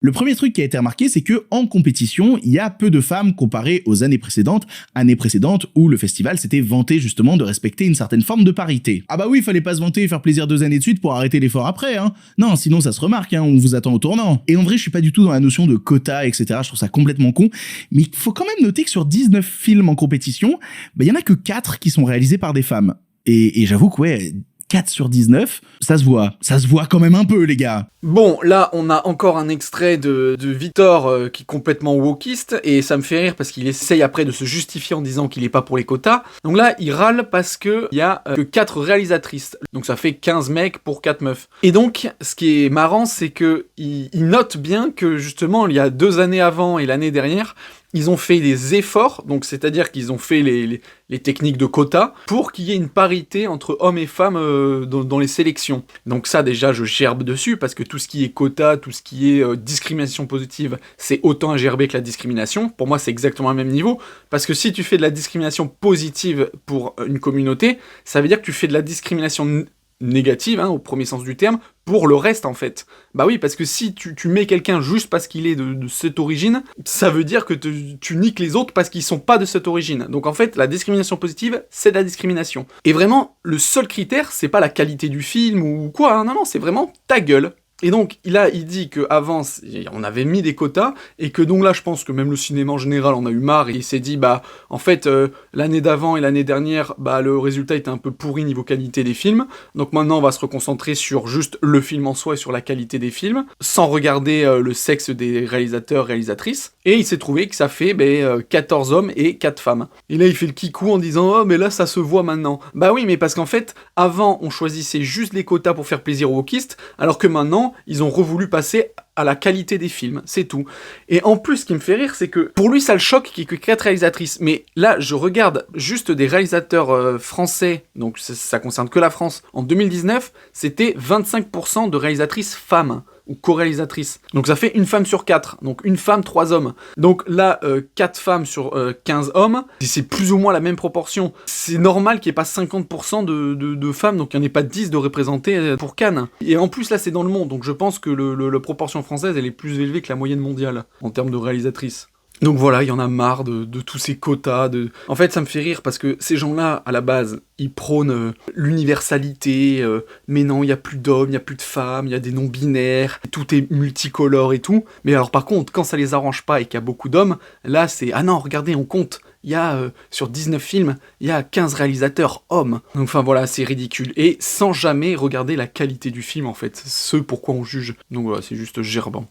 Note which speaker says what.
Speaker 1: Le premier truc qui a été remarqué, c'est que en compétition, il y a peu de femmes comparées aux années précédentes où le festival s'était vanté justement de respecter une certaine forme de parité. Ah bah oui, fallait pas se vanter et faire plaisir 2 années de suite pour arrêter l'effort après, hein. Non, sinon ça se remarque, hein, on vous attend au tournant. Et en vrai, je suis pas du tout dans la notion de quota, etc. Je trouve ça complètement con. Mais il faut quand même noter que sur 19 films en compétition, bah il y en a que 4 qui sont réalisés par des femmes. Et j'avoue que ouais, 4 sur 19, ça se voit quand même un peu, les gars.
Speaker 2: Bon, là, on a encore un extrait de Victor qui est complètement wokiste, et ça me fait rire parce qu'il essaye après de se justifier en disant qu'il est pas pour les quotas. Donc là, il râle parce que il y a que 4 réalisatrices. Donc ça fait 15 mecs pour 4 meufs. Et donc, ce qui est marrant, c'est que il note bien que justement, il y a 2 années avant et l'année dernière, ils ont fait des efforts, donc c'est-à-dire qu'ils ont fait les techniques de quotas pour qu'il y ait une parité entre hommes et femmes dans les sélections. Donc ça déjà je gerbe dessus parce que tout ce qui est quota, tout ce qui est discrimination positive, c'est autant à gerber que la discrimination. Pour moi c'est exactement le même niveau, parce que si tu fais de la discrimination positive pour une communauté, ça veut dire que tu fais de la discrimination négative, hein, au premier sens du terme, pour le reste en fait. Bah oui, parce que si tu mets quelqu'un juste parce qu'il est de cette origine, ça veut dire que tu niques les autres parce qu'ils sont pas de cette origine. Donc en fait, la discrimination positive, c'est de la discrimination. Et vraiment, le seul critère, c'est pas la qualité du film ou quoi, hein, non, c'est vraiment ta gueule. Et donc, il dit qu'avant, on avait mis des quotas, et que donc là, je pense que même le cinéma en général en a eu marre, et il s'est dit, bah, en fait, l'année d'avant et l'année dernière, bah, le résultat était un peu pourri niveau qualité des films, donc maintenant, on va se reconcentrer sur juste le film en soi et sur la qualité des films, sans regarder le sexe des réalisateurs, réalisatrices, et il s'est trouvé que ça fait 14 hommes et 4 femmes. Et là, il fait le kikou en disant, oh, mais là, ça se voit maintenant. Bah oui, mais parce qu'en fait, avant, on choisissait juste les quotas pour faire plaisir aux wokistes, alors que maintenant, ils ont revoulu passer à la qualité des films, c'est tout. Et en plus, ce qui me fait rire, c'est que pour lui, ça le choque qu'il n'y ait que 4 réalisatrices. Mais là, je regarde juste des réalisateurs français, donc ça concerne que la France. En 2019, c'était 25% de réalisatrices femmes ou co-réalisatrices. Donc ça fait une femme sur 4. Donc une femme, 3 hommes. Donc là, 4 femmes sur 15 hommes, c'est plus ou moins la même proportion. C'est normal qu'il n'y ait pas 50% de femmes, donc il n'y en ait pas 10 de représentées pour Cannes. Et en plus, là, c'est dans le monde, donc je pense que la proportion française, elle est plus élevée que la moyenne mondiale, en termes de réalisatrices. Donc voilà, il y en a marre de tous ces quotas. En fait, ça me fait rire parce que ces gens-là, à la base, ils prônent l'universalité, mais non, il n'y a plus d'hommes, il n'y a plus de femmes, il y a des non-binaires, tout est multicolore et tout. Mais alors par contre, quand ça les arrange pas et qu'il y a beaucoup d'hommes, là c'est « Ah non, regardez, on compte !» Il y a, sur 19 films, il y a 15 réalisateurs hommes. Donc enfin voilà, c'est ridicule. Et sans jamais regarder la qualité du film en fait, ce pourquoi on juge. Donc voilà, c'est juste gerbant.